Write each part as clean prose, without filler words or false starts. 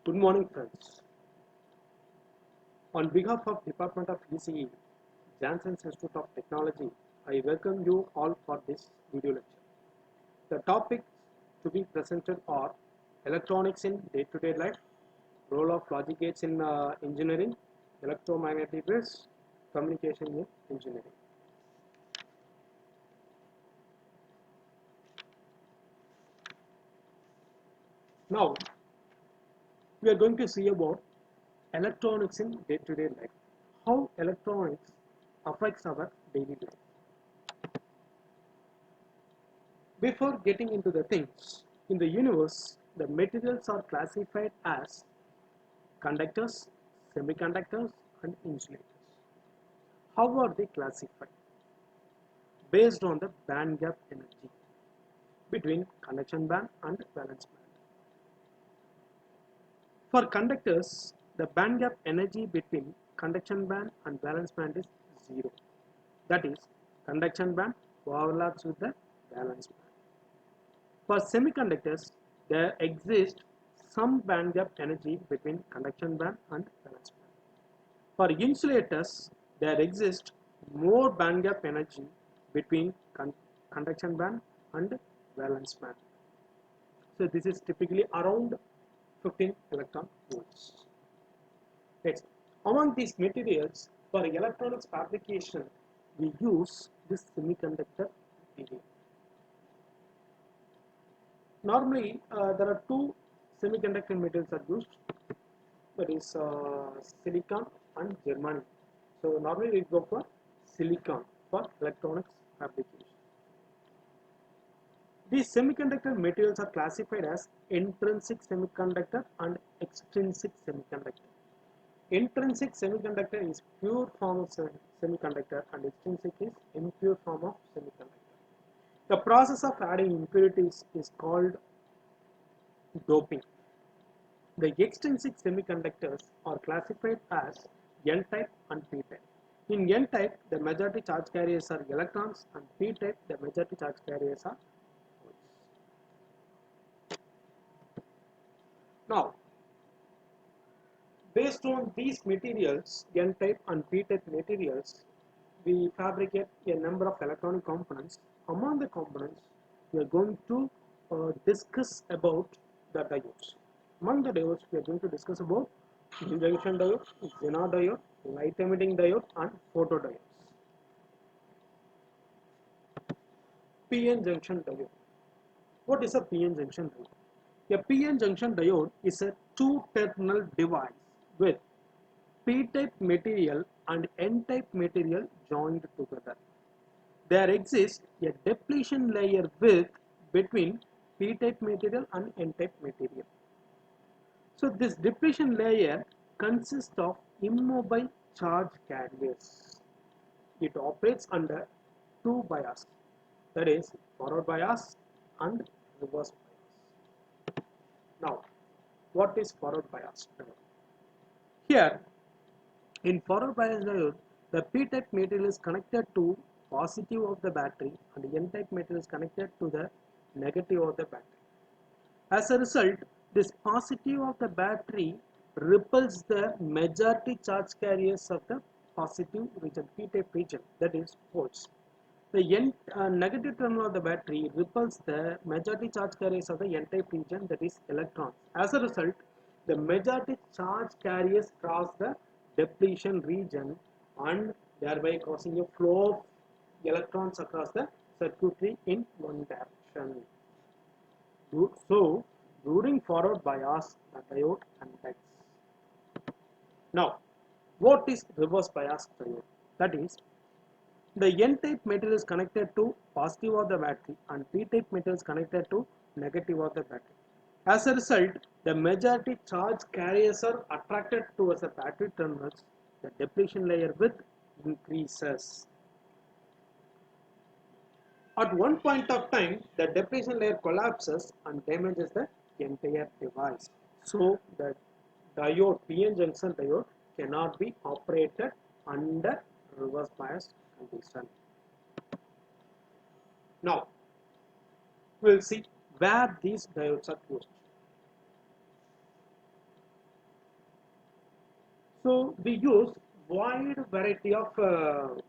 Good morning, friends. On behalf of Department of ECE, Janssen Institute of Technology, I welcome you all for this video lecture. The topics to be presented are electronics in day-to-day life, role of logic gates in engineering, electromagnetic waves, communication in engineering. Now, we are going to see about electronics in day-to-day life, how electronics affects our daily life. Before getting into the things, in the universe, the materials are classified as conductors, semiconductors, and insulators. How are they classified? Based on the band gap energy between conduction band and valence band. For conductors, the band gap energy between conduction band and valence band is zero. That is, conduction band overlaps with the valence band. For semiconductors, there exists some band gap energy between conduction band and valence band. For insulators, there exists more band gap energy between conduction band and valence band. So this is typically around 15 electron volts. Next, among these materials, for electronics fabrication, we use this semiconductor material. Normally, there are two semiconductor materials are used, that is silicon and germanium. So normally we go for silicon for electronics fabrication. These semiconductor materials are classified as intrinsic semiconductor and extrinsic semiconductor. Intrinsic semiconductor is pure form of semiconductor and extrinsic is impure form of semiconductor. The process of adding impurities is called doping. The extrinsic semiconductors are classified as N-type and P-type. In N-type, the majority charge carriers are electrons, and P-type, the majority charge carriers are holes. Now, based on these materials, N-type and P-type materials, we fabricate a number of electronic components. Among the components, we are going to discuss about the diodes. Among the diodes, we are going to discuss about junction diode, Zener diode, light emitting diode, and photodiodes. PN junction diode. What is a PN junction diode? A PN junction diode is a two-terminal device with P-type material and N-type material joined together. There exists a depletion layer with between P-type material and N-type material. So this depletion layer consists of immobile charge carriers. It operates under two bias, that is forward bias and reverse bias. Now, what is forward bias? Here, in forward bias diode, the P-type material is connected to positive of the battery and the N-type material is connected to the negative of the battery. As a result, this positive of the battery repels the majority charge carriers of the positive region, P-type region, that is holes. The negative terminal of the battery repels the majority charge carriers of the N-type region, that is electrons. As a result, the majority charge carriers cross the depletion region and thereby causing a flow of electrons across the circuitry in one direction. So, during forward bias, the diode conducts. Now, what is reverse bias diode? That is, the N-type material is connected to positive of the battery and P-type material is connected to negative of the battery. As a result, the majority charge carriers are attracted towards the battery terminals. The depletion layer width increases. At one point of time, the depletion layer collapses and damages the entire device. So, the diode, PN junction diode, cannot be operated under reverse bias condition. Now, we will see where these diodes are used. So we use wide variety of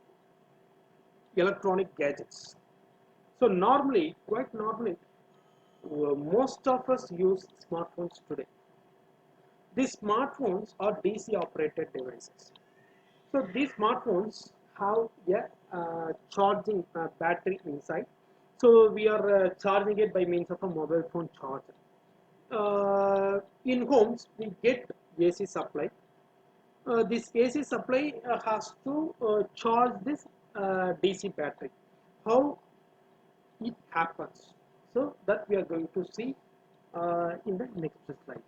electronic gadgets. So normally, quite normally, most of us use smartphones today. These smartphones are DC operated devices. So these smartphones have a charging battery inside. So we are charging it by means of a mobile phone charger. In homes, we get AC supply. This AC supply has to charge this DC battery. How it happens? So that we are going to see in the next slide.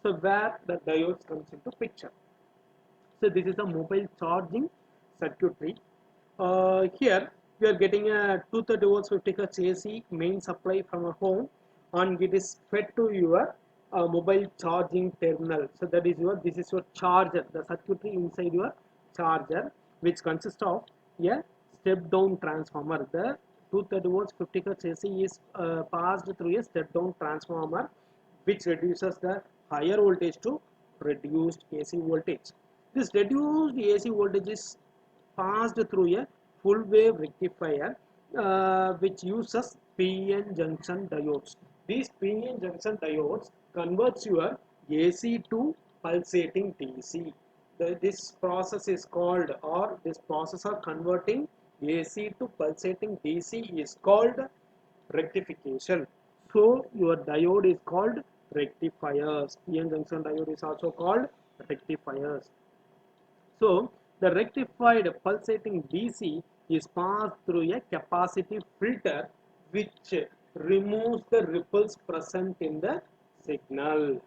So where the diodes comes into picture. So this is a mobile charging circuitry. Here we are getting a 230 volts 50 hertz AC main supply from a home, and it is fed to your mobile charging terminal. So that is your, this is your charger, the circuitry inside your charger, which consists of a step down transformer. The 230 volts 50 hertz AC is passed through a step down transformer, which reduces the higher voltage to reduced AC voltage. This reduced AC voltage is passed through a full wave rectifier, which uses PN junction diodes. These PN junction diodes converts your AC to pulsating DC. This process is called, or this process of converting AC to pulsating DC is called rectification. So your diode is called rectifiers. PN junction diode is also called rectifiers. So the rectified pulsating DC is passed through a capacitive filter, which removes the ripples present in the signal,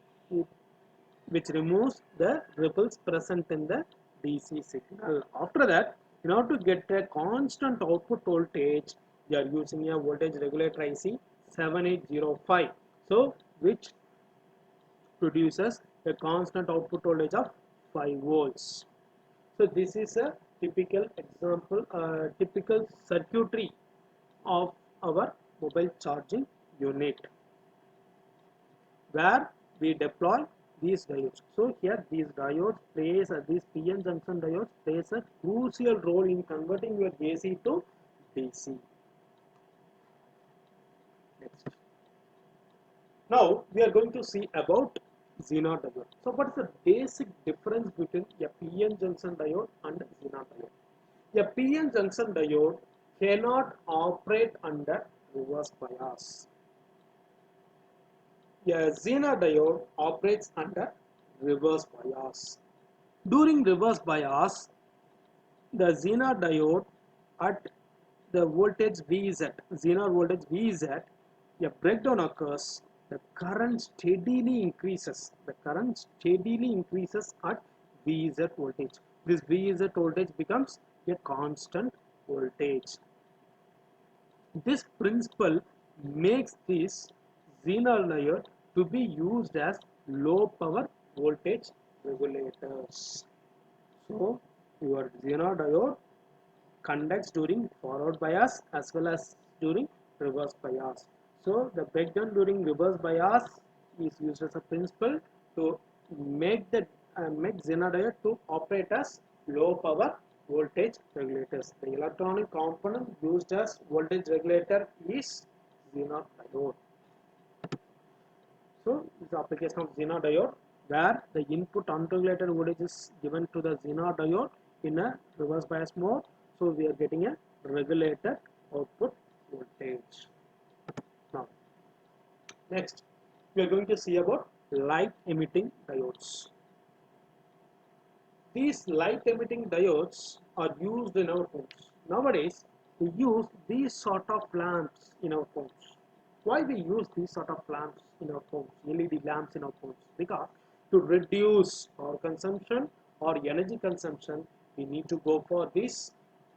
which removes the ripples present in the DC signal. After that, in order to get a constant output voltage, we are using a voltage regulator IC 7805. So which produces a constant output voltage of 5 volts. So this is a typical example, typical circuitry of our mobile charging unit, where we deploy these diodes. So here these diodes plays, these PN junction diodes plays a crucial role in converting your AC to DC. Next. Now we are going to see about Zener diode. So what is the basic difference between a PN junction diode and Zener diode? A PN junction diode cannot operate under reverse bias. A Zener diode operates under reverse bias. During reverse bias, the Zener diode at the voltage VZ, Zener voltage VZ, a breakdown occurs, the current steadily increases. The current steadily increases at VZ voltage. This VZ voltage becomes a constant voltage. This principle makes this Zener diode to be used as low power voltage regulators. So your Zener diode conducts during forward bias as well as during reverse bias. So the breakdown during reverse bias is used as a principle to make the make Zener diode to operate as low power voltage regulators. The electronic component used as voltage regulator is Zener diode. So this is the application of Zener diode, where the input unregulated voltage is given to the Zener diode in a reverse bias mode. So we are getting a regulated output voltage. Now, next we are going to see about light emitting diodes. These light emitting diodes are used in our homes. Nowadays, we use these sort of lamps in our homes. Why we use these sort of lamps in our homes, LED lamps in our homes? Because to reduce our consumption or energy consumption, we need to go for this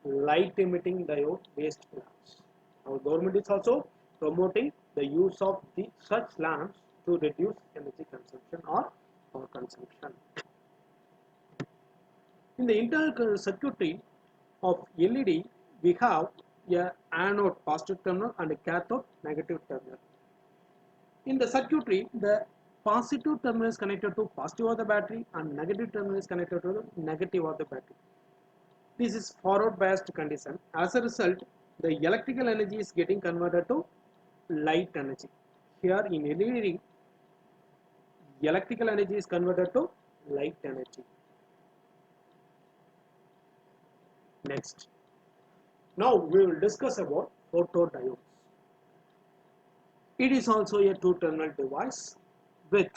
light emitting diode based lamps. Our government is also promoting the use of such lamps to reduce energy consumption or power consumption. In the internal circuitry of LED, we have a anode positive terminal and a cathode negative terminal. In the circuitry, the positive terminal is connected to positive of the battery and negative terminal is connected to the negative of the battery. This is forward biased condition. As a result, the electrical energy is getting converted to light energy. Here in LED, electrical energy is converted to light energy. Next. Now we will discuss about photodiodes. It is also a two-terminal device with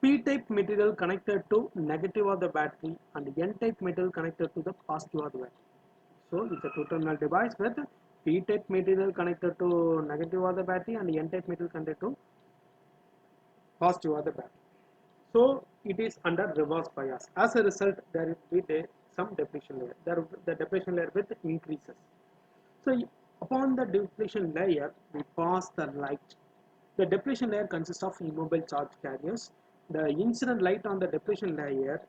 P-type material connected to negative of the battery and N-type material connected to the positive of the battery. So it's a two-terminal device with P-type material connected to negative of the battery and N-type material connected to positive of the battery. So it is under reverse bias. As a result, there will be some depletion layer. The depletion layer with increases. So upon the depletion layer, we pass the light. The depletion layer consists of immobile charge carriers. The incident light on the depletion layer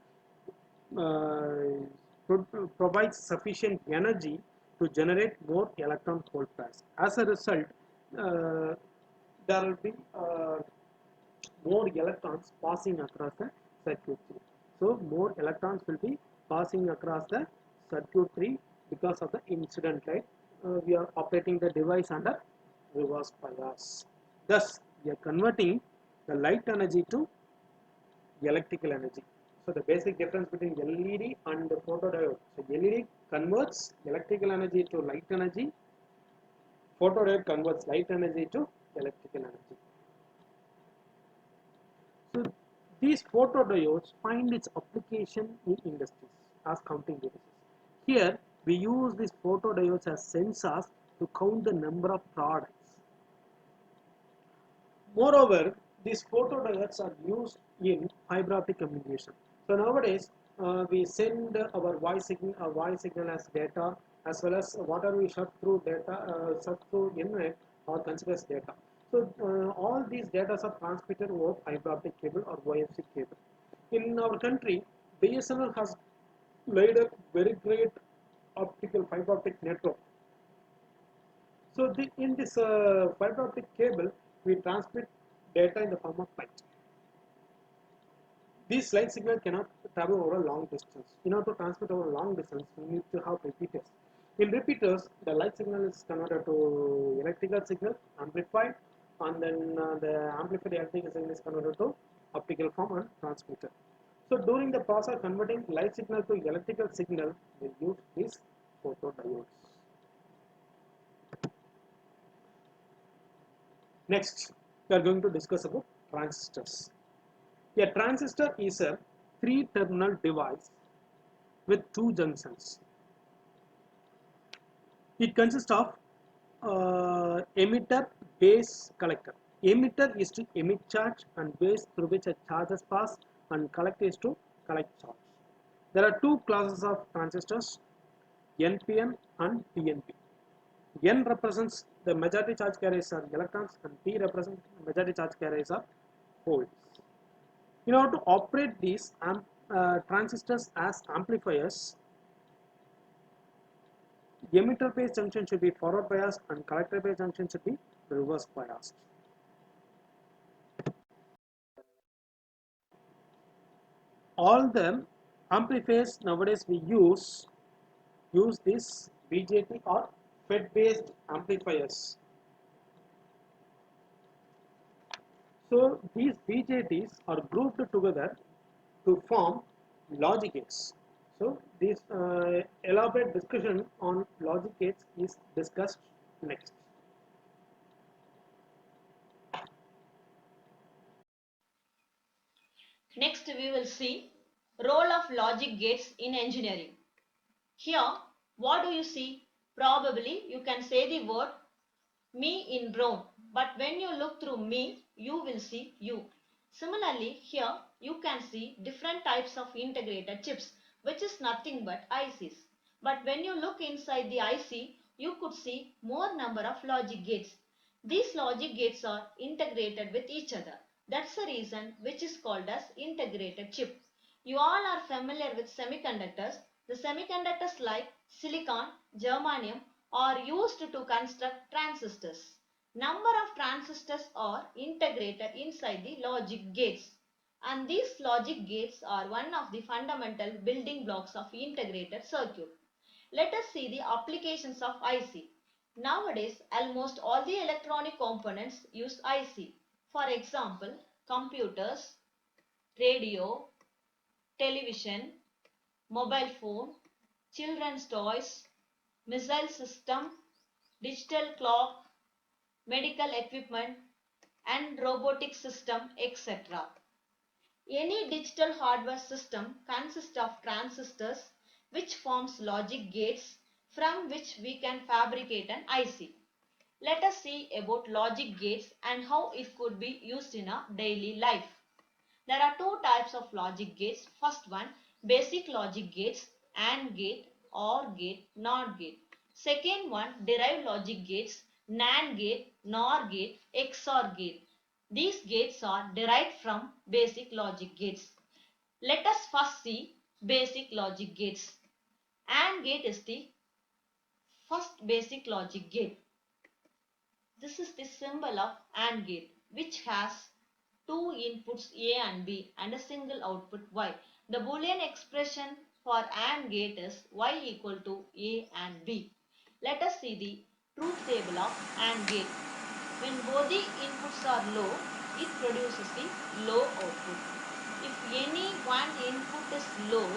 provides sufficient energy to generate more electron hole pairs. As a result, there will be more electrons passing across the circuitry. So more electrons will be passing across the circuitry because of the incident light. We are operating the device under reverse bias. Thus, we are converting the light energy to electrical energy. So the basic difference between LED and the photodiode. So LED converts electrical energy to light energy. Photodiode converts light energy to electrical energy. So these photodiodes find its application in industries as counting devices. Here we use these photodiodes as sensors to count the number of products. Moreover, these photodiodes are used in fiber optic communication. So nowadays we send our voice signal as data, as well as whatever we surf through internet or considered as data. So all these data are transmitted over fiber optic cable or OFC cable. In our country, BSNL has laid a very great fiber optic network. So in this fiber optic cable, we transmit data in the form of light. This light signal cannot travel over a long distance. In order to transmit over a long distance, we need to have repeaters. In repeaters, the light signal is converted to electrical signal, amplified, and then the amplified electrical signal is converted to optical form and transmitted. So during the process of converting light signal to electrical signal, we use these photodiodes. Next, we are going to discuss about transistors. A transistor is a three-terminal device with two junctions. It consists of emitter, base, collector. Emitter is to emit charge and base through which a charges pass, and collector is to collect charge. There are two classes of transistors, NPN and PNP. N represents the majority charge carriers are electrons and P represents majority charge carriers are holes. In order to operate these transistors as amplifiers, emitter base junction should be forward biased and collector base junction should be reverse biased. All the amplifiers nowadays we use this BJT or FET based amplifiers. So these BJTs are grouped together to form logic gates. So this elaborate discussion on logic gates is discussed next. Next we will see role of logic gates in engineering. Here, what do you see? Probably you can say the word me in brown, but when you look through me, you will see you. Similarly, here you can see different types of integrated chips, which is nothing but ICs. But when you look inside the IC, you could see more number of logic gates. These logic gates are integrated with each other. That's the reason which is called as integrated chip. You all are familiar with semiconductors. The semiconductors like silicon, germanium are used to construct transistors. Number of transistors are integrated inside the logic gates, and these logic gates are one of the fundamental building blocks of integrated circuit. Let us see the applications of IC. Nowadays, almost all the electronic components use IC. For example, computers, radio, television, mobile phone, children's toys, missile system, digital clock, medical equipment, and robotic system, etc. Any digital hardware system consists of transistors which forms logic gates from which we can fabricate an IC. Let us see about logic gates and how it could be used in a daily life. There are two types of logic gates. First one, basic logic gates, AND gate, OR gate, NOT gate. Second one, derived logic gates, NAND gate, NOR gate, XOR gate. These gates are derived from basic logic gates. Let us first see basic logic gates. AND gate is the first basic logic gate. This is the symbol of AND gate, which has two inputs A and B and a single output Y. The Boolean expression for AND gate is Y equal to A and B. Let us see the truth table of AND gate. When both the inputs are low, it produces the low output. If any one input is low,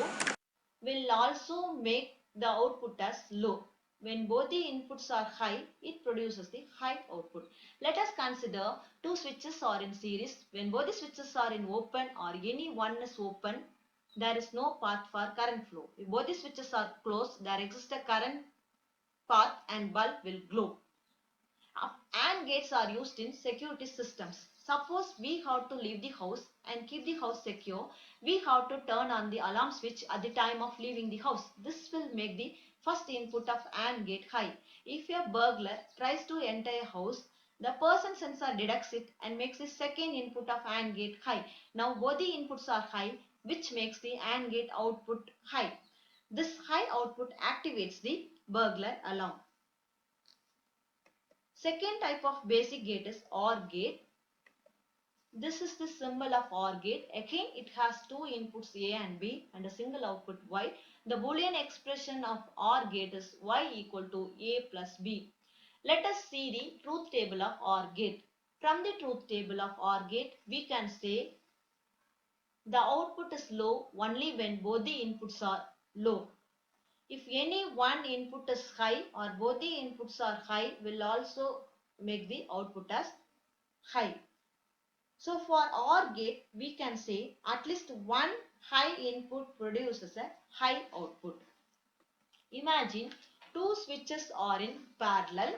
will also make the output as low. When both the inputs are high, it produces the high output. Let us consider two switches are in series. When both the switches are in open or any one is open, there is no path for current flow. If both the switches are closed, there exists a current path and bulb will glow. AND gates are used in security systems. Suppose we have to leave the house and keep the house secure, we have to turn on the alarm switch at the time of leaving the house. This will make the first input of AND gate high. If a burglar tries to enter a house, the person sensor detects it and makes the second input of AND gate high. Now both the inputs are high, which makes the AND gate output high. This high output activates the burglar alarm. Second type of basic gate is OR gate. This is the symbol of OR gate. Again, it has two inputs A and B and a single output Y. The Boolean expression of OR gate is Y equal to A plus B. Let us see the truth table of OR gate. From the truth table of OR gate, we can say the output is low only when both the inputs are low. If any one input is high or both the inputs are high, will also make the output as high. So for OR gate, we can say at least one high input produces a high output. Imagine two switches are in parallel.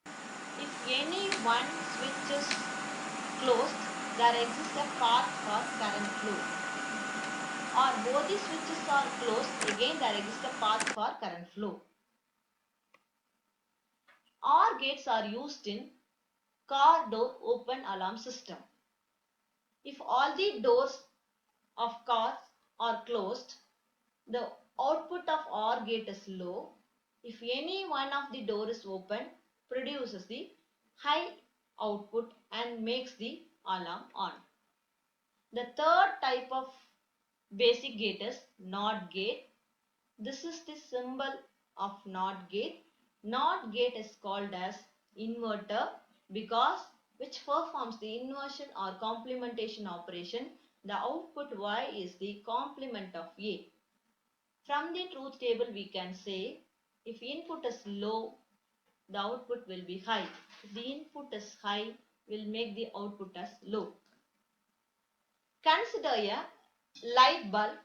If any one switch is closed, there exists a path for current flow. Or both the switches are closed, again there exists a path for current flow. OR gates are used in car door open alarm system. If all the doors of cars are closed, the output of OR gate is low. If any one of the door is open, produces the high output and makes the alarm on. The third type of basic gate is NOT gate. This is the symbol of NOT gate. NOT gate is called as inverter because which performs the inversion or complementation operation. The output Y is the complement of A. From the truth table we can say if input is low, the output will be high. If the input is high, will make the output as low. Consider a light bulb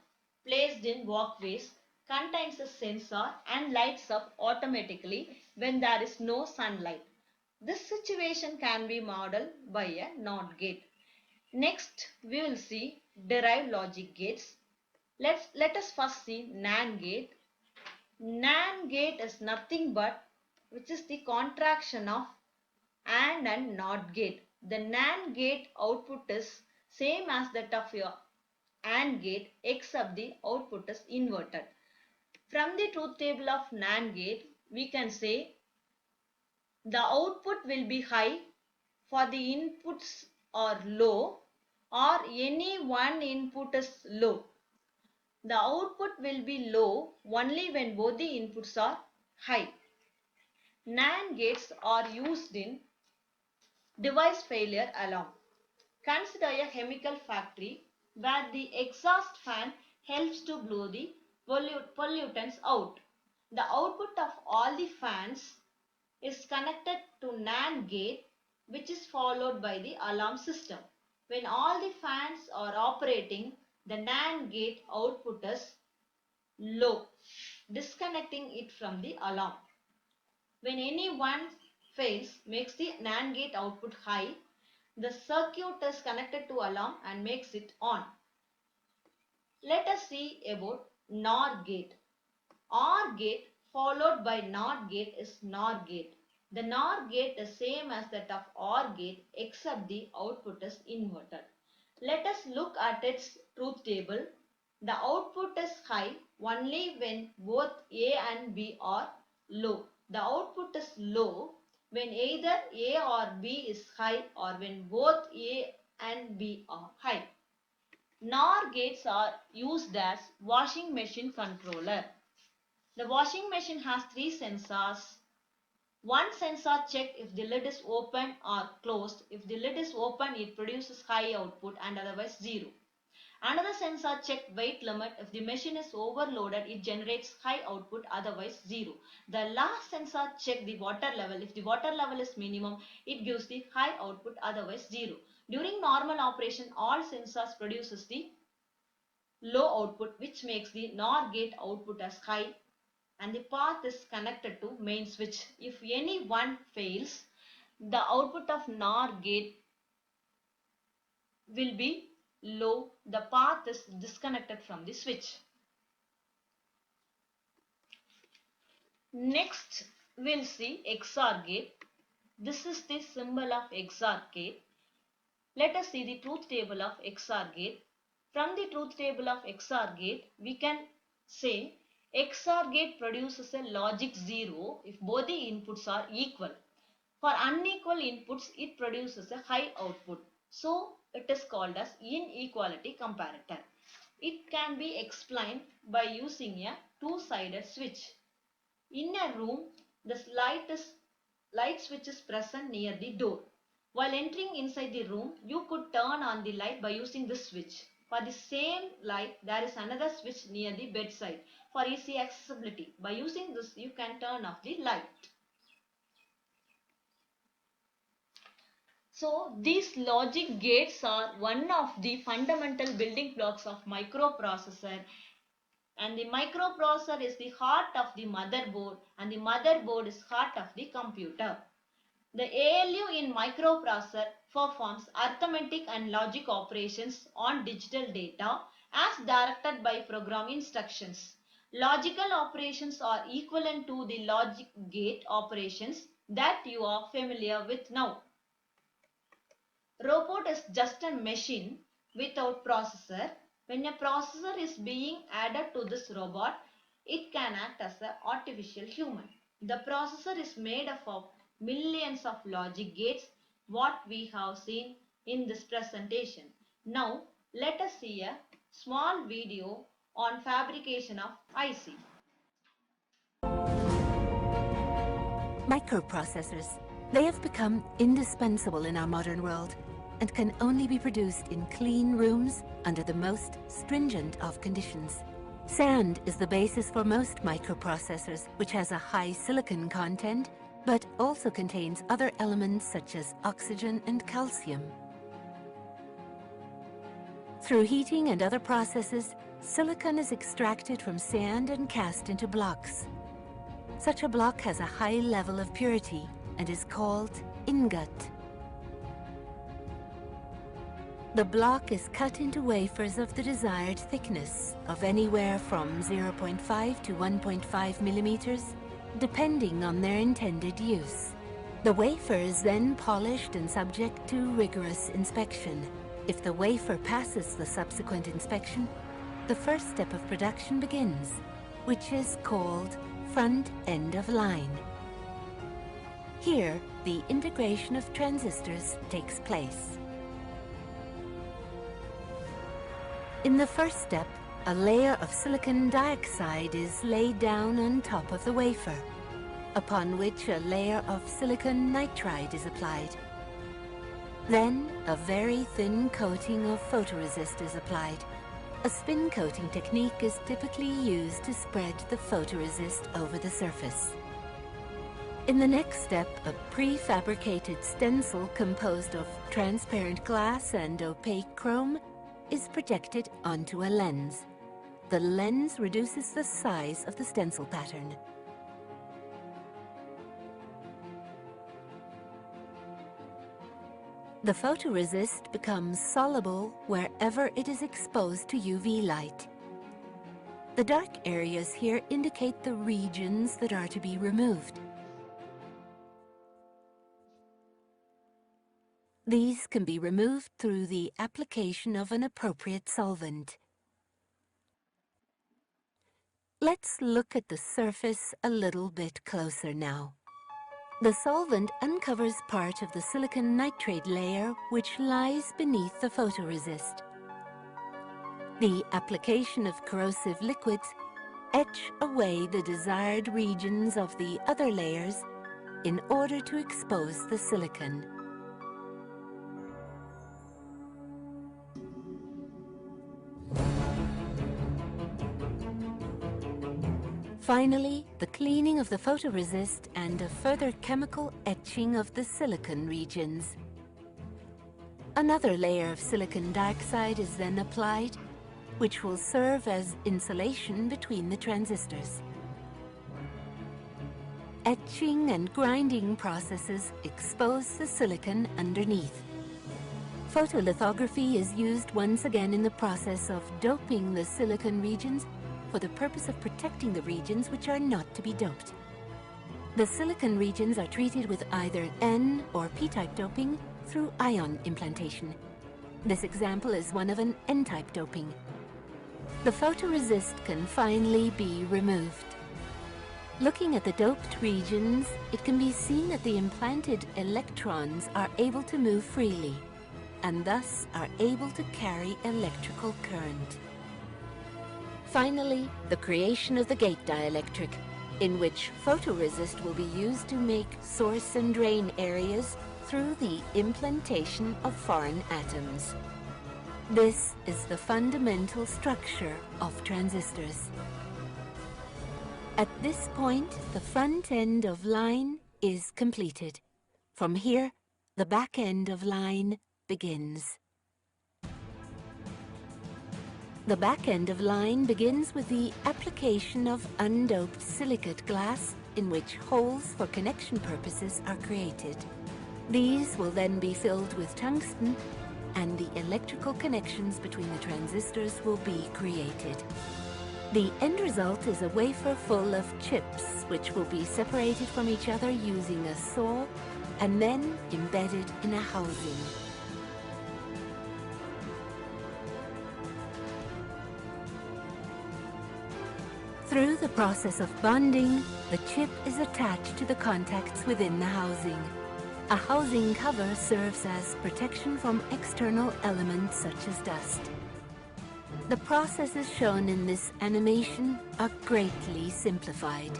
placed in walkways contains a sensor and lights up automatically when there is no sunlight. This situation can be modeled by a NOT gate. Next, we will see derived logic gates. Let us first see NAND gate. NAND gate is nothing but which is the contraction of and NOT gate. The NAND gate output is same as that of your AND gate except the output is inverted. From the truth table of NAND gate, we can say The output will be high for the inputs are low or any one input is low. The output will be low only when both the inputs are high. NAND gates are used in device failure alarm. Consider a chemical factory where the exhaust fan helps to blow the pollutants out. The output of all the fans is connected to NAND gate, which is followed by the alarm system. When all the fans are operating, the NAND gate output is low, disconnecting it from the alarm. When any one fails, makes the NAND gate output high, the circuit is connected to alarm and makes it on. Let us see about NOR gate. OR gate followed by NOT gate is NOR gate. The NOR gate is same as that of OR gate except the output is inverted. Let us look at its truth table. The output is high only when both A and B are low. The output is low when either A or B is high or when both A and B are high. NOR gates are used as washing machine controller. The washing machine has three sensors. One sensor checks if the lid is open or closed. If the lid is open, it produces high output and otherwise zero. Another sensor checks weight limit. If the machine is overloaded, it generates high output, otherwise zero. The last sensor checks the water level. If the water level is minimum, it gives the high output, otherwise zero. During normal operation, all sensors produces the low output, which makes the NOR gate output as high, and the path is connected to main switch. If any one fails, the output of NOR gate will be low. The path is disconnected from the switch. Next, we'll see XOR gate. This is the symbol of XOR gate. Let us see the truth table of XOR gate. From the truth table of XOR gate, we can say XOR gate produces a logic 0 if both the inputs are equal. For unequal inputs, it produces a high output. So, it is called as inequality comparator. It can be explained by using a two-sided switch. In a room, the light switch is present near the door. While entering inside the room, you could turn on the light by using this switch. For the same light, there is another switch near the bedside for easy accessibility. By using this, you can turn off the light. So, these logic gates are one of the fundamental building blocks of microprocessor, and the microprocessor is the heart of the motherboard and the motherboard is heart of the computer. The ALU in microprocessor performs arithmetic and logic operations on digital data as directed by program instructions. Logical operations are equivalent to the logic gate operations that you are familiar with now. Robot is just a machine without processor. When a processor is being added to this robot, it can act as an artificial human. The processor is made up of millions of logic gates, what we have seen in this presentation. Now, let us see a small video on fabrication of IC. Microprocessors. They have become indispensable in our modern world and can only be produced in clean rooms under the most stringent of conditions. Sand is the basis for most microprocessors, which has a high silicon content, but also contains other elements such as oxygen and calcium. Through heating and other processes, silicon is extracted from sand and cast into blocks. Such a block has a high level of purity and is called ingot. The block is cut into wafers of the desired thickness of anywhere from 0.5 to 1.5 millimeters, depending on their intended use. The wafer is then polished and subject to rigorous inspection. If the wafer passes the subsequent inspection, the first step of production begins, which is called front end of line. Here, the integration of transistors takes place. In the first step, a layer of silicon dioxide is laid down on top of the wafer, upon which a layer of silicon nitride is applied. Then, a very thin coating of photoresist is applied. A spin coating technique is typically used to spread the photoresist over the surface. In the next step, a prefabricated stencil composed of transparent glass and opaque chrome is projected onto a lens. The lens reduces the size of the stencil pattern. The photoresist becomes soluble wherever it is exposed to UV light. The dark areas here indicate the regions that are to be removed. These can be removed through the application of an appropriate solvent. Let's look at the surface a little bit closer now. The solvent uncovers part of the silicon nitride layer which lies beneath the photoresist. The application of corrosive liquids etch away the desired regions of the other layers in order to expose the silicon. Finally, the cleaning of the photoresist and a further chemical etching of the silicon regions. Another layer of silicon dioxide is then applied, which will serve as insulation between the transistors. Etching and grinding processes expose the silicon underneath. Photolithography is used once again in the process of doping the silicon regions for the purpose of protecting the regions which are not to be doped. The silicon regions are treated with either N or P-type doping through ion implantation. This example is one of an N-type doping. The photoresist can finally be removed. Looking at the doped regions, it can be seen that the implanted electrons are able to move freely and thus are able to carry electrical current. Finally, the creation of the gate dielectric, in which photoresist will be used to make source and drain areas through the implantation of foreign atoms. This is the fundamental structure of transistors. At this point, the front end of line is completed. From here, the back end of line begins. The back end of line begins with the application of undoped silicate glass in which holes for connection purposes are created. These will then be filled with tungsten and the electrical connections between the transistors will be created. The end result is a wafer full of chips which will be separated from each other using a saw and then embedded in a housing. Through the process of bonding, the chip is attached to the contacts within the housing. A housing cover serves as protection from external elements such as dust. The processes shown in this animation are greatly simplified.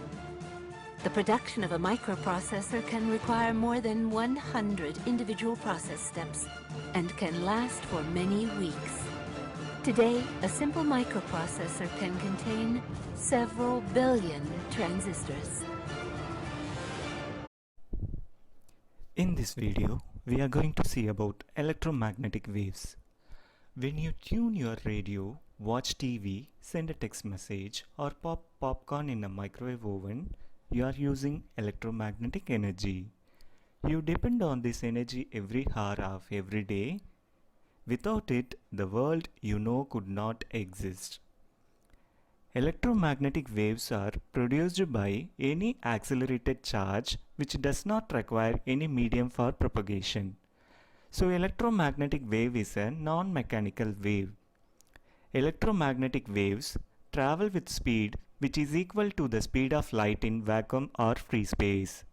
The production of a microprocessor can require more than 100 individual process steps and can last for many weeks. Today, a simple microprocessor can contain several billion transistors. In this video, we are going to see about electromagnetic waves. When you tune your radio, watch TV, send a text message, or pop popcorn in a microwave oven, you are using electromagnetic energy. You depend on this energy every hour of every day. Without it, the world you know could not exist. Electromagnetic waves are produced by any accelerated charge which does not require any medium for propagation. So electromagnetic wave is a non-mechanical wave. Electromagnetic waves travel with speed which is equal to the speed of light in vacuum or free space.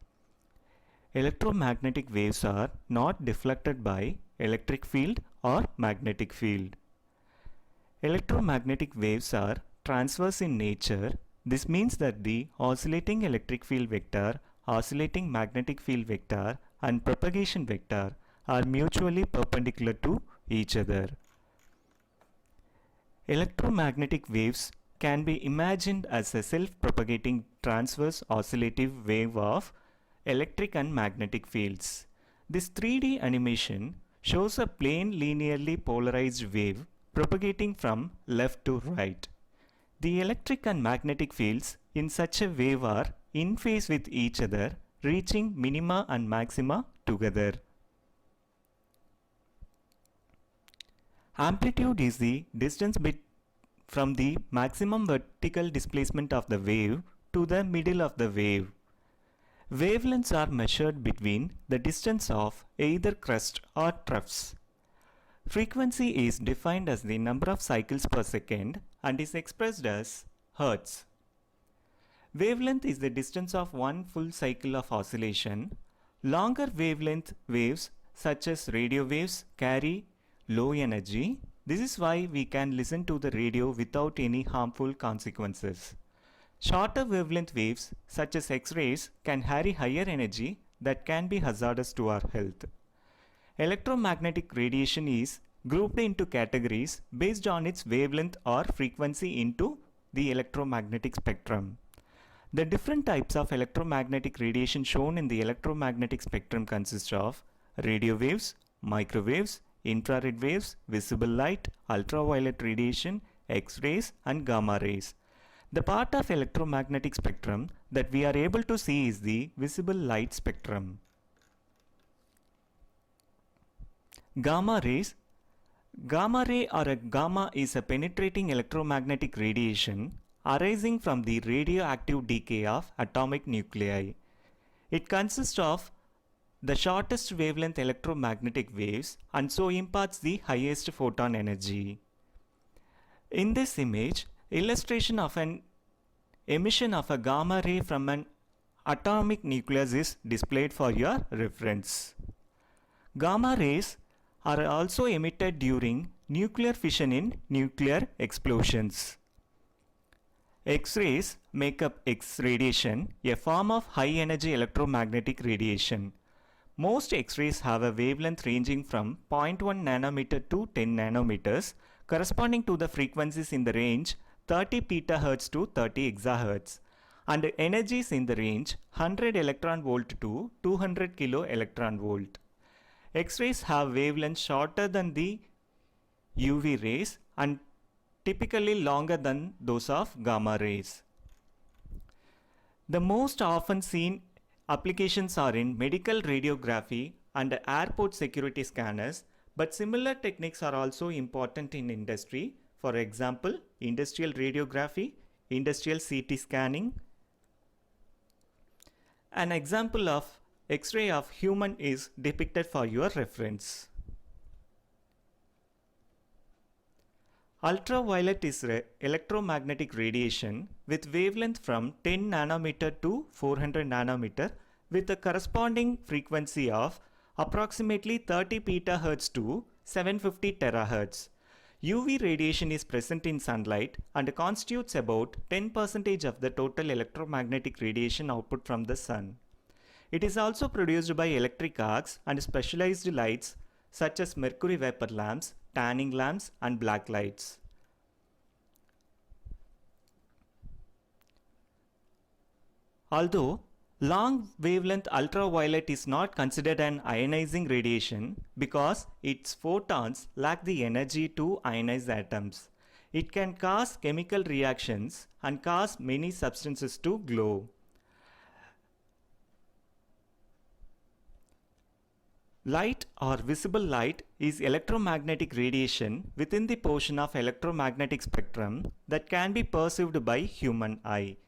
Electromagnetic waves are not deflected by electric field or magnetic field. Electromagnetic waves are transverse in nature. This means that the oscillating electric field vector, oscillating magnetic field vector, and propagation vector are mutually perpendicular to each other. Electromagnetic waves can be imagined as a self-propagating transverse oscillative wave of electric and magnetic fields. This 3D animation shows a plane linearly polarized wave propagating from left to right. The electric and magnetic fields in such a wave are in phase with each other, reaching minima and maxima together. Amplitude is the distance from the maximum vertical displacement of the wave to the middle of the wave. Wavelengths are measured between the distance of either crest or troughs. Frequency is defined as the number of cycles per second and is expressed as Hertz. Wavelength is the distance of one full cycle of oscillation. Longer wavelength waves such as radio waves carry low energy. This is why we can listen to the radio without any harmful consequences. Shorter wavelength waves such as X-rays can carry higher energy that can be hazardous to our health. Electromagnetic radiation is grouped into categories based on its wavelength or frequency into the electromagnetic spectrum. The different types of electromagnetic radiation shown in the electromagnetic spectrum consist of radio waves, microwaves, infrared waves, visible light, ultraviolet radiation, X-rays and gamma rays. The part of electromagnetic spectrum that we are able to see is the visible light spectrum. Gamma rays. Gamma ray or a gamma is a penetrating electromagnetic radiation arising from the radioactive decay of atomic nuclei. It consists of the shortest wavelength electromagnetic waves and so imparts the highest photon energy. In this image, illustration of an emission of a gamma ray from an atomic nucleus is displayed for your reference. Gamma rays are also emitted during nuclear fission in nuclear explosions. X-rays make up X radiation, a form of high energy electromagnetic radiation. Most X-rays have a wavelength ranging from 0.1 nanometer to 10 nanometers, corresponding to the frequencies in the range 30 petahertz to 30 exahertz, and energies in the range 100 electron volt to 200 kilo electron volt. X-rays have wavelengths shorter than the UV rays and typically longer than those of gamma rays. The most often seen applications are in medical radiography and airport security scanners, but similar techniques are also important in industry. For example, industrial radiography, industrial CT scanning. An example of X-ray of human is depicted for your reference. Ultraviolet is electromagnetic radiation with wavelength from 10 nanometer to 400 nanometer with a corresponding frequency of approximately 30 petahertz to 750 terahertz. UV radiation is present in sunlight and constitutes about 10% of the total electromagnetic radiation output from the sun. It is also produced by electric arcs and specialized lights such as mercury vapor lamps, tanning lamps and black lights. Although long wavelength ultraviolet is not considered an ionizing radiation because its photons lack the energy to ionize atoms. It can cause chemical reactions and cause many substances to glow. Light or visible light is electromagnetic radiation within the portion of electromagnetic spectrum that can be perceived by human eye.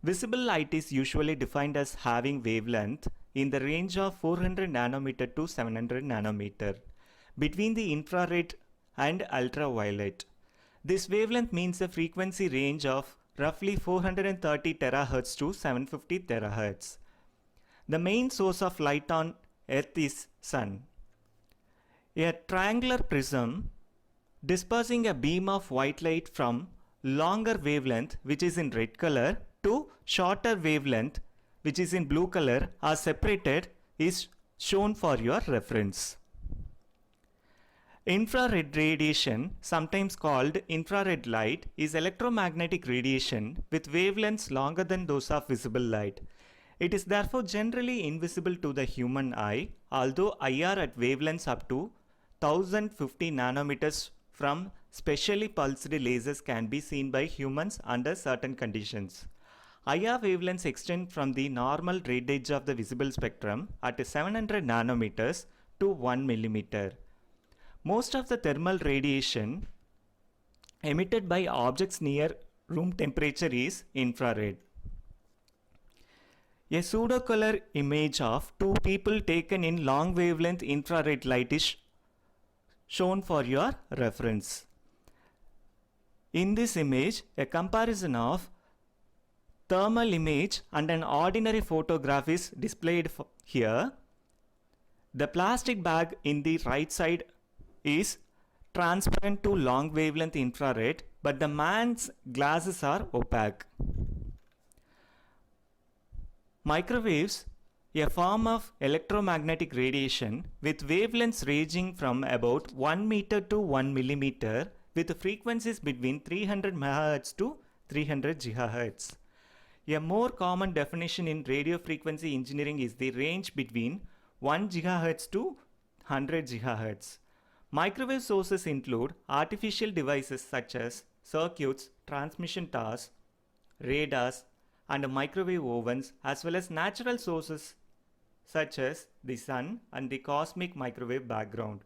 Visible light is usually defined as having wavelength in the range of 400 nanometer to 700 nanometer between the infrared and ultraviolet. This wavelength means a frequency range of roughly 430 terahertz to 750 terahertz. The main source of light on Earth is Sun. A triangular prism dispersing a beam of white light from longer wavelength, which is in red color, to shorter wavelength, which is in blue color, are separated, is shown for your reference. Infrared radiation, sometimes called infrared light, is electromagnetic radiation with wavelengths longer than those of visible light. It is therefore generally invisible to the human eye, although IR at wavelengths up to 1050 nanometers from specially pulsed lasers can be seen by humans under certain conditions. IR wavelengths extend from the normal red edge of the visible spectrum at 700 nanometers to 1 millimeter. Most of the thermal radiation emitted by objects near room temperature is infrared. A pseudocolor image of two people taken in long wavelength infrared light is shown for your reference. In this image, a comparison of thermal image and an ordinary photograph is displayed here. The plastic bag in the right side is transparent to long wavelength infrared, but the man's glasses are opaque. Microwaves, a form of electromagnetic radiation with wavelengths ranging from about 1 meter to 1 millimeter with frequencies between 300 MHz to 300 GHz. A more common definition in radio frequency engineering is the range between 1 GHz to 100 GHz. Microwave sources include artificial devices such as circuits, transmission towers, radars, and microwave ovens, as well as natural sources such as the sun and the cosmic microwave background.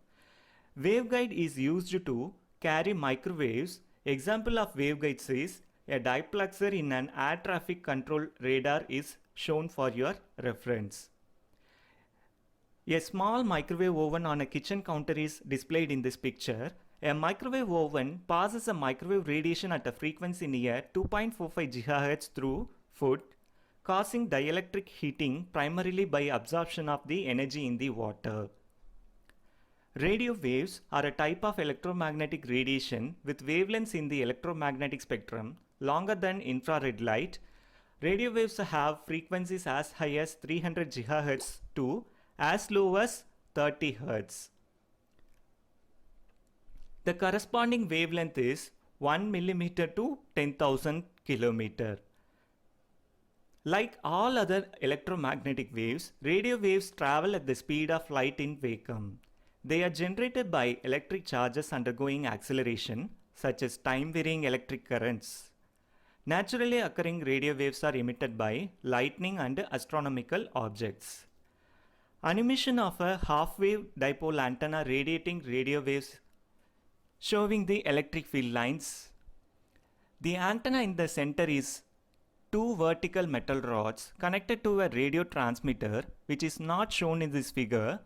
Waveguide is used to carry microwaves. Example of waveguides is a diplexer in an air traffic control radar is shown for your reference. A small microwave oven on a kitchen counter is displayed in this picture. A microwave oven passes a microwave radiation at a frequency near 2.45 GHz through food, causing dielectric heating primarily by absorption of the energy in the water. Radio waves are a type of electromagnetic radiation with wavelengths in the electromagnetic spectrum longer than infrared light. Radio waves have frequencies as high as 300 GHz to as low as 30 Hz. The corresponding wavelength is 1 millimeter to 10,000 kilometer. Like all other electromagnetic waves, radio waves travel at the speed of light in vacuum. They are generated by electric charges undergoing acceleration, such as time-varying electric currents. Naturally occurring radio waves are emitted by lightning and astronomical objects. Animation of a half-wave dipole antenna radiating radio waves showing the electric field lines. The antenna in the center is two vertical metal rods connected to a radio transmitter, which is not shown in this figure.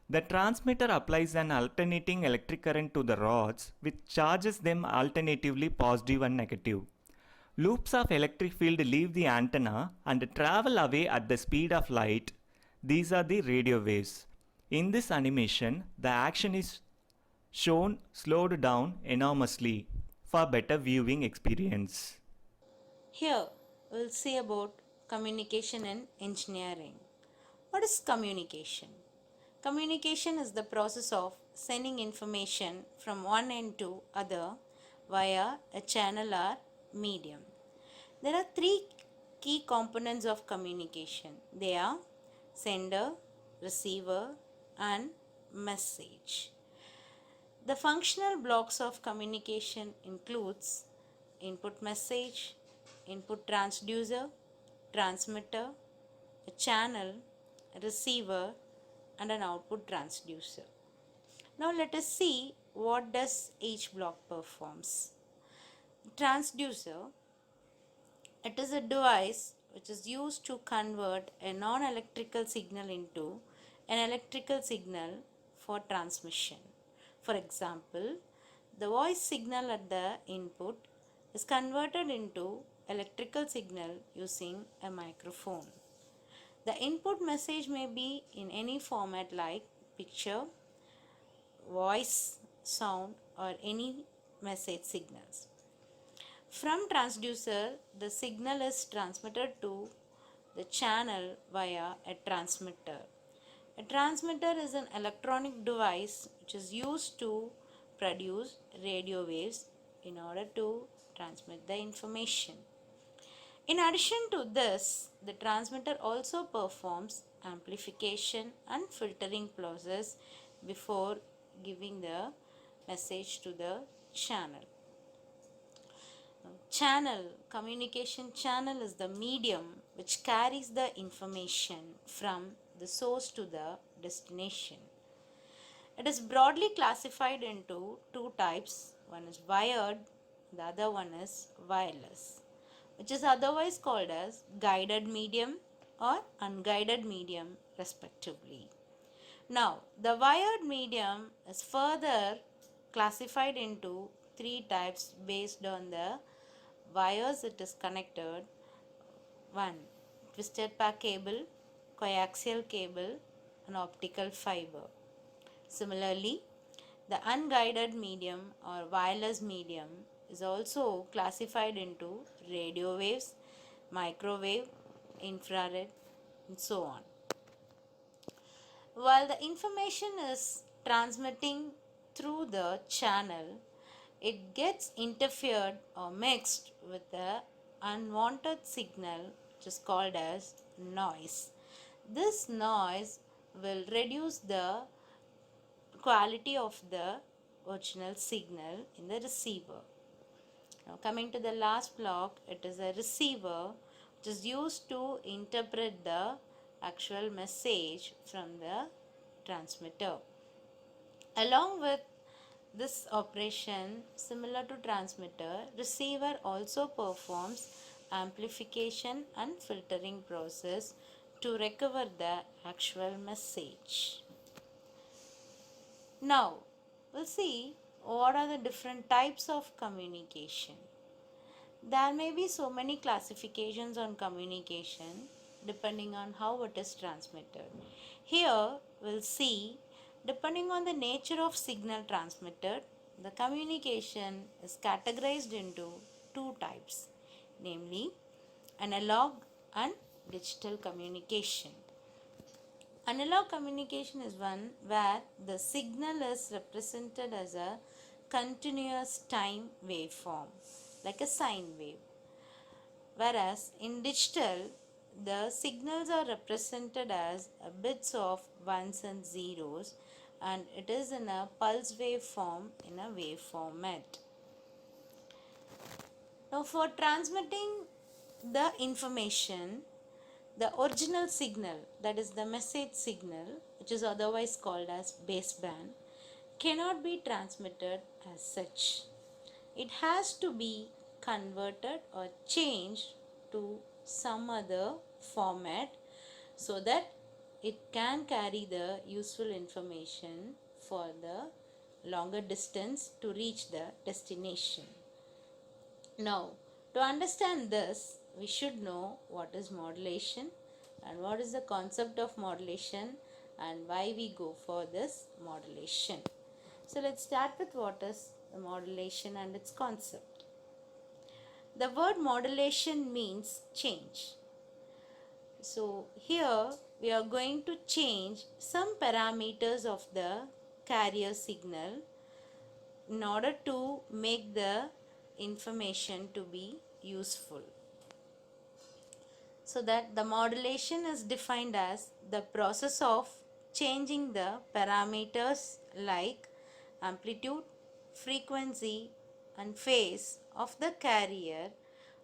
The transmitter applies an alternating electric current to the rods, which charges them alternatively positive and negative. Loops of electric field leave the antenna and travel away at the speed of light. These are the radio waves. In this animation, the action is shown slowed down enormously for better viewing experience. Here, we'll see about communication in engineering. What is communication? Communication is the process of sending information from one end to other via a channel or medium. There are three key components of communication. They are sender, receiver, and message. The functional blocks of communication includes input message, input transducer, transmitter, a channel, a receiver, and an output transducer. Now let us see what does each block performs. Transducer, it is a device which is used to convert a non-electrical signal into an electrical signal for transmission. For example, the voice signal at the input is converted into electrical signal using a microphone. The input message may be in any format like picture, voice, sound, or any message signals. From transducer, the signal is transmitted to the channel via a transmitter. A transmitter is an electronic device which is used to produce radio waves in order to transmit the information. In addition to this, the transmitter also performs amplification and filtering process before giving the message to the channel. Communication channel is the medium which carries the information from the source to the destination. It is broadly classified into two types. One is wired, the other one is wireless, which is otherwise called as guided medium or unguided medium respectively. Now, the wired medium is further classified into three types based on the wires it is connected. One, twisted pair cable, coaxial cable, and optical fiber. Similarly, the unguided medium or wireless medium is also classified into radio waves, microwave, infrared, and so on. While the information is transmitting through the channel, it gets interfered or mixed with the unwanted signal which is called as noise. This noise will reduce the quality of the original signal in the receiver. Now coming to the last block, it is a receiver which is used to interpret the actual message from the transmitter. Along with this operation, similar to transmitter, receiver also performs amplification and filtering process to recover the actual message. Now, we'll see what are the different types of communication. There may be so many classifications on communication depending on how it is transmitted. Here, we'll see depending on the nature of signal transmitted, the communication is categorized into two types, namely analog and digital communication. Analog communication is one where the signal is represented as a continuous time waveform, like a sine wave. Whereas in digital, the signals are represented as bits of ones and zeros, and it is in a pulse wave form in a wave format. Now for transmitting the information, the original signal, that is the message signal, which is otherwise called as baseband, cannot be transmitted as such. It has to be converted or changed to some other format so that it can carry the useful information for the longer distance to reach the destination. Now, to understand this, we should know what is modulation and what is the concept of modulation and why we go for this modulation. So let's start with what is the modulation and its concept. The word modulation means change. So here we are going to change some parameters of the carrier signal in order to make the information to be useful. So that the modulation is defined as the process of changing the parameters like amplitude, frequency and phase of the carrier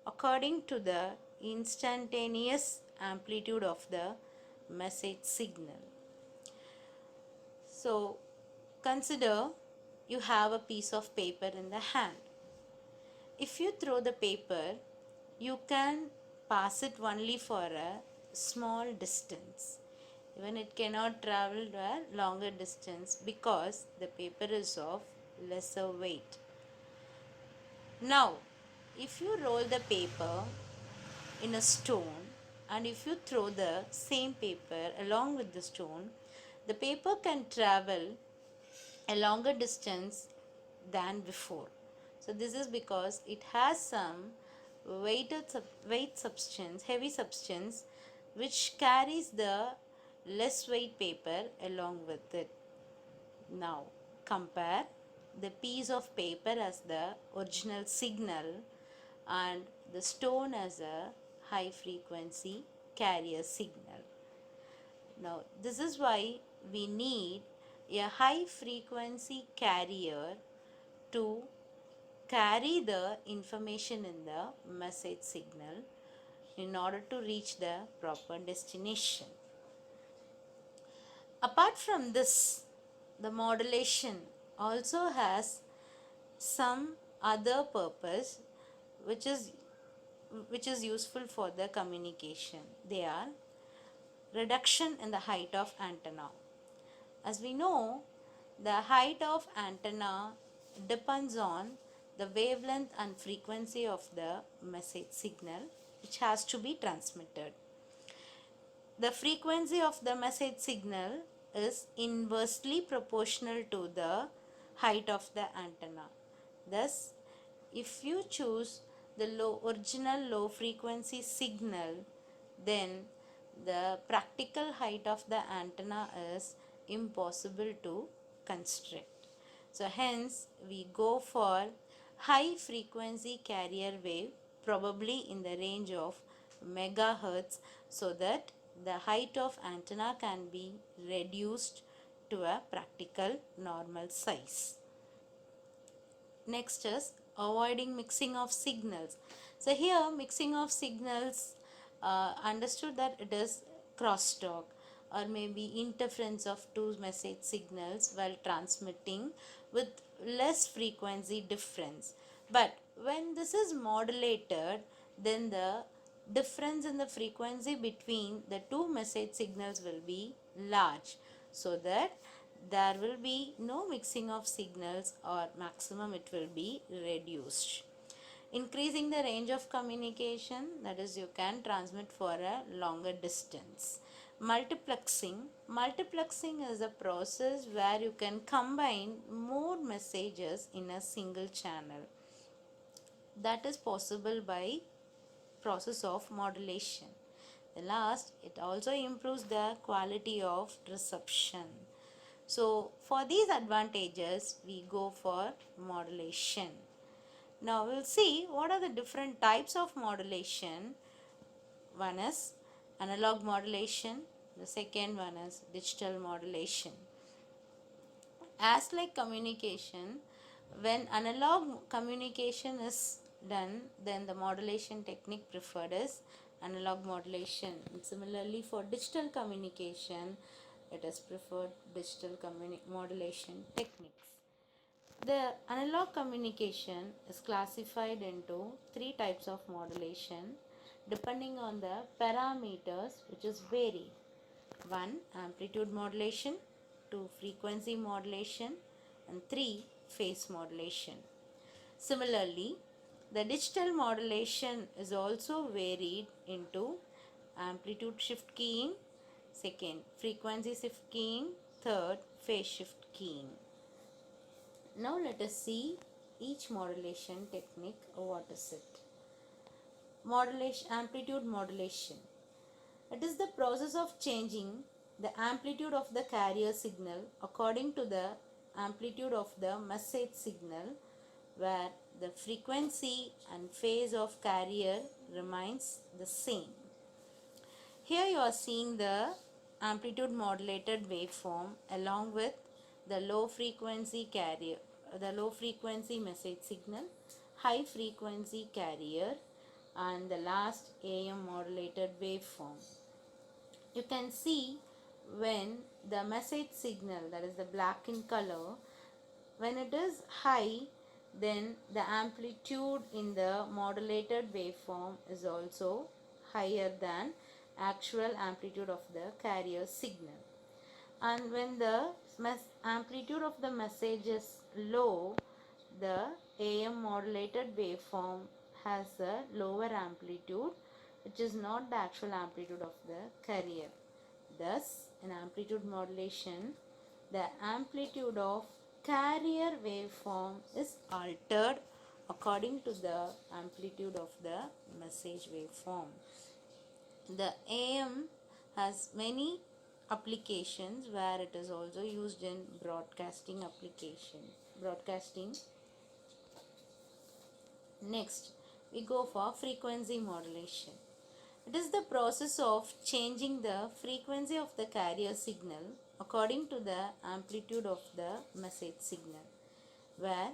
according to the instantaneous amplitude of the message signal. So consider you have a piece of paper in the hand. If you throw the paper, you can pass it only for a small distance. Even it cannot travel a longer distance because the paper is of lesser weight. Now, if you roll the paper in a stone, and if you throw the same paper along with the stone, the paper can travel a longer distance than before. So this is because it has some weight substance, heavy substance, which carries the less weight paper along with it. Now compare the piece of paper as the original signal and the stone as a high frequency carrier signal. Now this is why we need a high frequency carrier to carry the information in the message signal in order to reach the proper destination. Apart from this, the modulation also has some other purpose which is useful for the communication. They are reduction in the height of antenna. As we know, the height of antenna depends on the wavelength and frequency of the message signal which has to be transmitted. The frequency of the message signal is inversely proportional to the height of the antenna. Thus, if you choose the original low frequency signal, then the practical height of the antenna is impossible to construct. So hence we go for high frequency carrier wave, probably in the range of megahertz, so that the height of antenna can be reduced to a practical normal size. Next is avoiding mixing of signals. So here mixing of signals, understood that it is crosstalk or maybe interference of two message signals while transmitting with less frequency difference. But when this is modulated, then the difference in the frequency between the two message signals will be large, so that there will be no mixing of signals, or maximum it will be reduced. Increasing the range of communication, that is, you can transmit for a longer distance. Multiplexing is a process where you can combine more messages in a single channel. That is possible by process of modulation. The last, it also improves the quality of reception. So for these advantages, we go for modulation. Now we'll see what are the different types of modulation. One is analog modulation, the second one is digital modulation. As like communication, when analog communication is done, then the modulation technique preferred is analog modulation. And similarly for digital communication, it is preferred digital modulation techniques. The analog communication is classified into three types of modulation depending on the parameters which is varied. 1. Amplitude modulation, 2. Frequency modulation, and 3. Phase modulation. Similarly, the digital modulation is also varied into amplitude shift keying, second frequency shift keying, third phase shift keying. Now let us see each modulation technique. What is it? Amplitude modulation. It is the process of changing the amplitude of the carrier signal according to the amplitude of the message signal, where the frequency and phase of carrier remains the same. Here you are seeing the amplitude modulated waveform along with the low frequency carrier, the low frequency message signal, high frequency carrier, and the last AM modulated waveform. You can see when the message signal, that is the black in color, when it is high, then the amplitude in the modulated waveform is also higher than actual amplitude of the carrier signal. And when the amplitude of the message is low, the AM modulated waveform has a lower amplitude, which is not the actual amplitude of the carrier. Thus, in amplitude modulation, the amplitude of carrier waveform is altered according to the amplitude of the message waveform. The AM has many applications where it is also used in broadcasting application. Broadcasting. Next, we go for frequency modulation. It is the process of changing the frequency of the carrier signal according to the amplitude of the message signal, where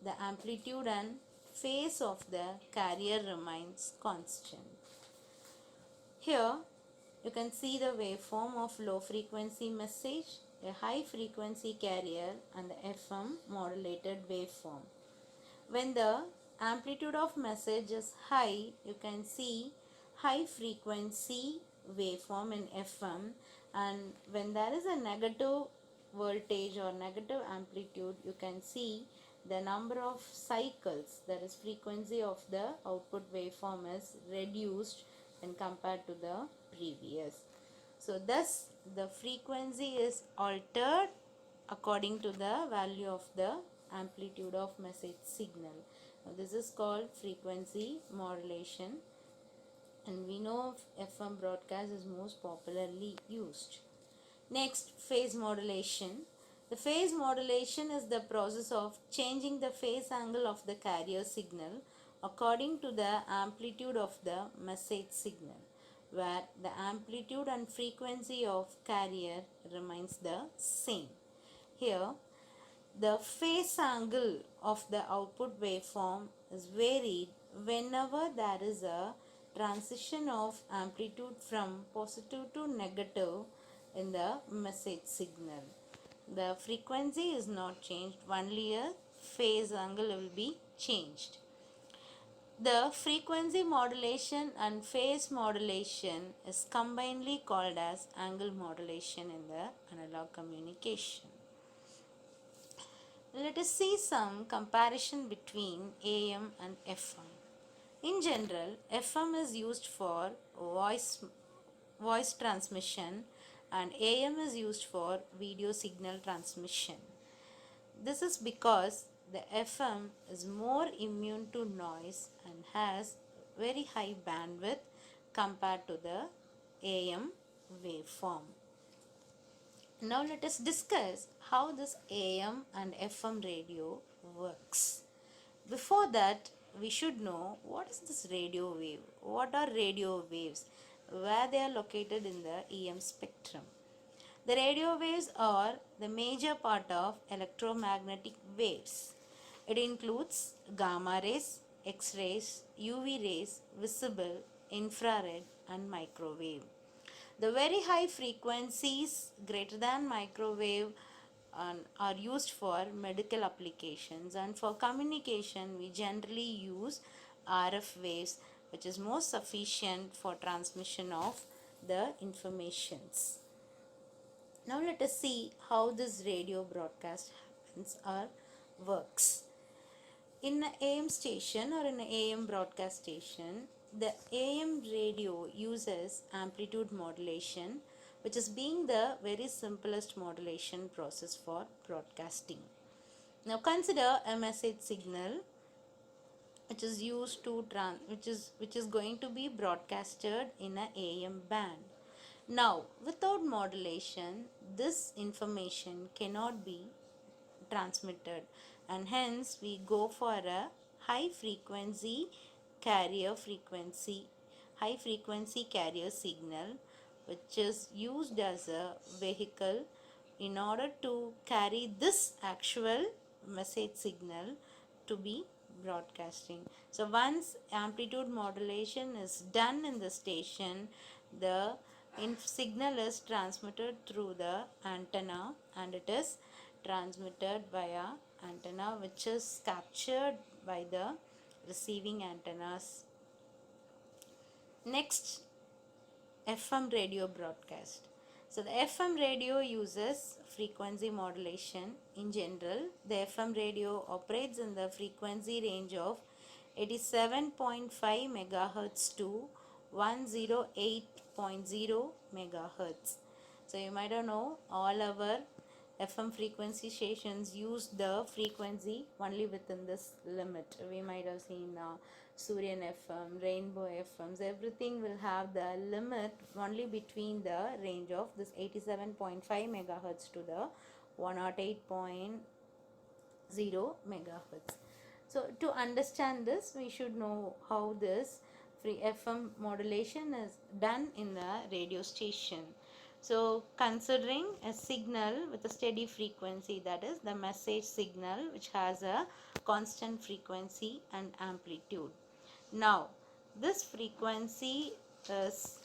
the amplitude and phase of the carrier remains constant. Here you can see the waveform of low frequency message, a high frequency carrier, and the FM modulated waveform. When the amplitude of message is high, you can see high frequency waveform in FM, and when there is a negative voltage or negative amplitude, you can see the number of cycles, that is frequency of the output waveform, is reduced when compared to the previous. So thus the frequency is altered according to the value of the amplitude of message signal. Now this is called frequency modulation, and we know FM broadcast is most popularly used. Next, phase modulation. The phase modulation is the process of changing the phase angle of the carrier signal according to the amplitude of the message signal, where the amplitude and frequency of carrier remains the same. Here, the phase angle of the output waveform is varied whenever there is a transition of amplitude from positive to negative in the message signal. The frequency is not changed, only a phase angle will be changed. The frequency modulation and phase modulation is combinedly called as angle modulation in the analog communication. Let us see some comparison between AM and FM. In general, FM is used for voice transmission and AM is used for video signal transmission. This is because the FM is more immune to noise and has very high bandwidth compared to the AM waveform. Now let us discuss how this AM and FM radio works. Before that, we should know what is this radio wave, what are radio waves, where they are located in the EM spectrum. The radio waves are the major part of electromagnetic waves. It includes gamma rays, X-rays, UV rays, visible, infrared and microwave. The very high frequencies greater than microwave are used for medical applications, and for communication we generally use RF waves, which is most sufficient for transmission of the informations. Now let us see how this radio broadcast happens or works. In an AM station or in an AM broadcast station, the AM radio uses amplitude modulation, which is being the very simplest modulation process for broadcasting. Now consider a message signal which is used to which is going to be broadcasted in an AM band. Now without modulation, this information cannot be transmitted, and hence we go for a high frequency carrier signal, which is used as a vehicle in order to carry this actual message signal to be broadcasting. So once amplitude modulation is done in the station, the signal is transmitted through the antenna, and it is transmitted via antenna, which is captured by the receiving antennas. Next, FM radio broadcast. So the FM radio uses frequency modulation. In general, the FM radio operates in the frequency range of 87.5 MHz to 108.0 megahertz. So you might know all our FM frequency stations use the frequency only within this limit. We might have seen Suryan FM, Rainbow FMs, everything will have the limit only between the range of this 87.5 megahertz to the 108.0 megahertz. So to understand this, we should know how this free FM modulation is done in a radio station. So considering a signal with a steady frequency, that is the message signal which has a constant frequency and amplitude. Now this frequency is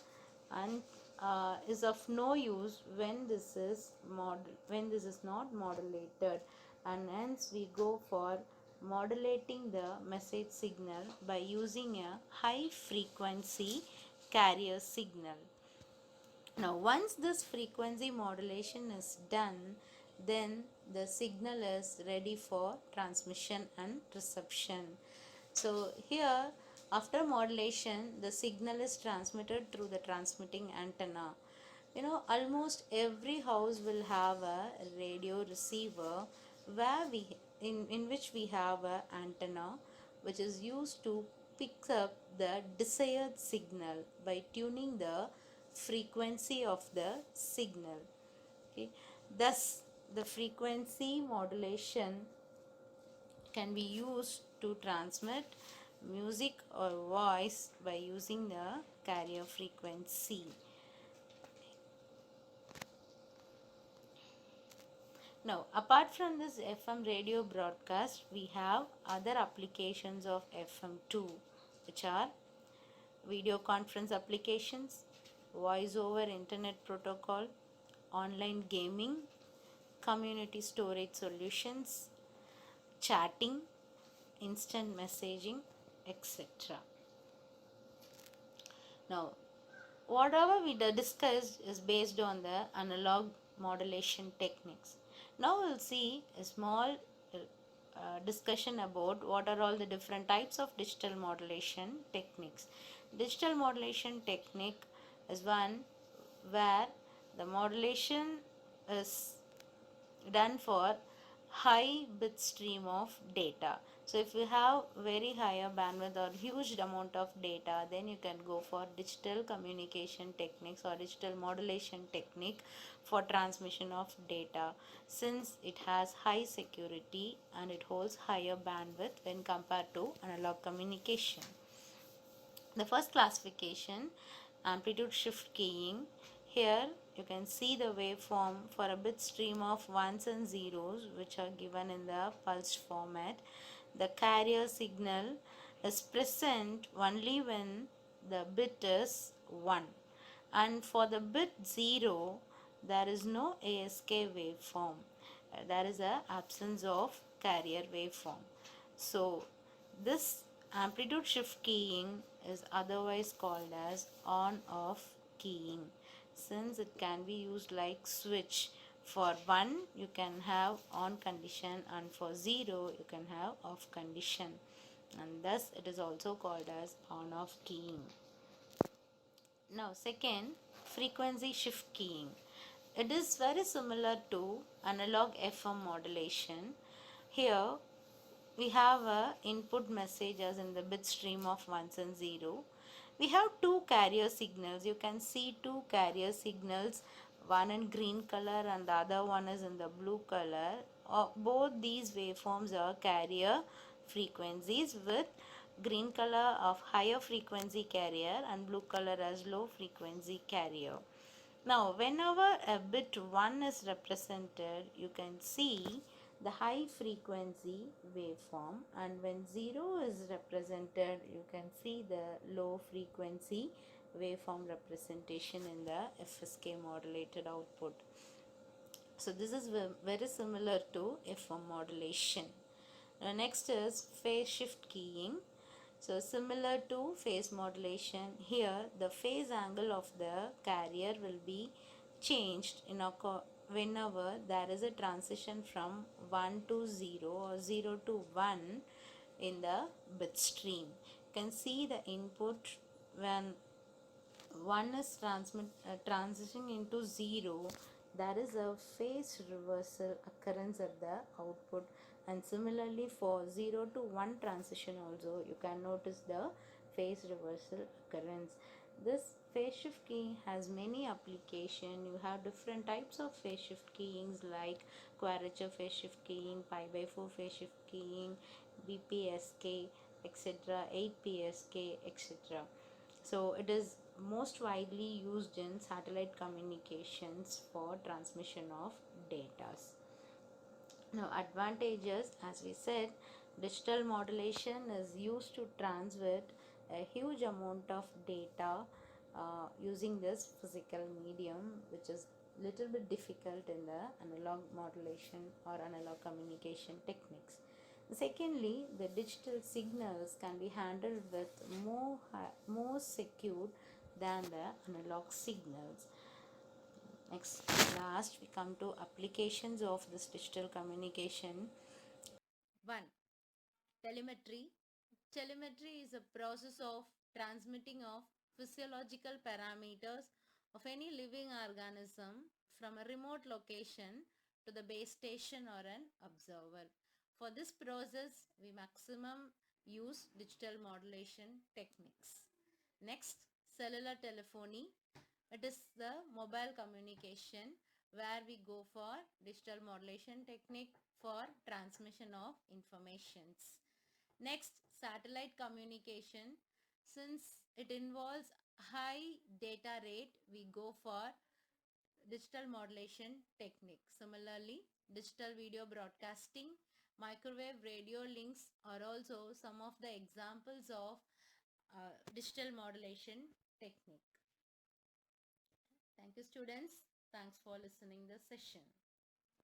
is of no use when this is not modulated, and hence we go for modulating the message signal by using a high frequency carrier signal. Now once this frequency modulation is done, then the signal is ready for transmission and reception. So here, after modulation, the signal is transmitted through the transmitting antenna. Almost every house will have a radio receiver where in which we have a antenna which is used to pick up the desired signal by tuning the frequency of the signal. Okay. Thus the frequency modulation can be used to transmit music or voice by using the carrier frequency. Now, apart from this FM radio broadcast, we have other applications of FM too, which are video conference applications, voice over internet protocol, online gaming, community storage solutions, chatting, instant messaging, etc. Now, whatever we discussed is based on the analog modulation techniques. Now we'll see a small discussion about what are all the different types of digital modulation techniques. Digital modulation technique is one where the modulation is done for high bit stream of data. So if you have very higher bandwidth or huge amount of data, then you can go for digital communication techniques or digital modulation technique for transmission of data, since it has high security and it holds higher bandwidth when compared to analog communication. The first classification, amplitude shift keying. Here you can see the waveform for a bit stream of ones and zeros which are given in the pulsed format. The carrier signal is present only when the bit is 1, and for the bit 0 there is no ASK waveform. There is an absence of carrier waveform. So this amplitude shift keying is otherwise called as on-off keying, since it can be used like switch. For 1 you can have on condition, and for 0 you can have off condition, and thus it is also called as on-off keying. Now second, frequency shift keying. It is very similar to analog FM modulation. Here we have a input message as in the bit stream of ones and 0. We have two carrier signals. You can see two carrier signals, one in green color and the other one is in the blue color. Both these waveforms are carrier frequencies, with green color of higher frequency carrier and blue color as low frequency carrier. Now whenever a bit 1 is represented, you can see the high frequency waveform, and when 0 is represented, you can see the low frequency waveform representation in the FSK modulated output. So this is very similar to FM modulation. Now next is phase shift keying. So similar to phase modulation, here the phase angle of the carrier will be changed whenever there is a transition from 1 to 0 or 0 to 1 in the bit stream. You can see the input when one is transitioning into 0, there is a phase reversal occurrence at the output, and similarly for 0 to 1 transition also you can notice the phase reversal occurrence. This phase shift keying has many application. You have different types of phase shift keyings like quadrature phase shift keying, pi by 4 phase shift keying, BPSK, etc., 8PSK, etc. So it is most widely used in satellite communications for transmission of data. Now, advantages, as we said, digital modulation is used to transmit a huge amount of data using this physical medium, which is little bit difficult in the analog modulation or analog communication techniques. Secondly, the digital signals can be handled with more secure than the analog signals. Next, last, we come to applications of this digital communication. 1. Telemetry. Telemetry is a process of transmitting of physiological parameters of any living organism from a remote location to the base station or an observer. For this process, we maximum use digital modulation techniques. Next, cellular telephony. It is the mobile communication where we go for digital modulation technique for transmission of informations. Next, satellite communication. Since it involves high data rate, we go for digital modulation technique. Similarly, digital video broadcasting, microwave radio links are also some of the examples of digital modulation technique. Thank you, students. Thanks for listening the session.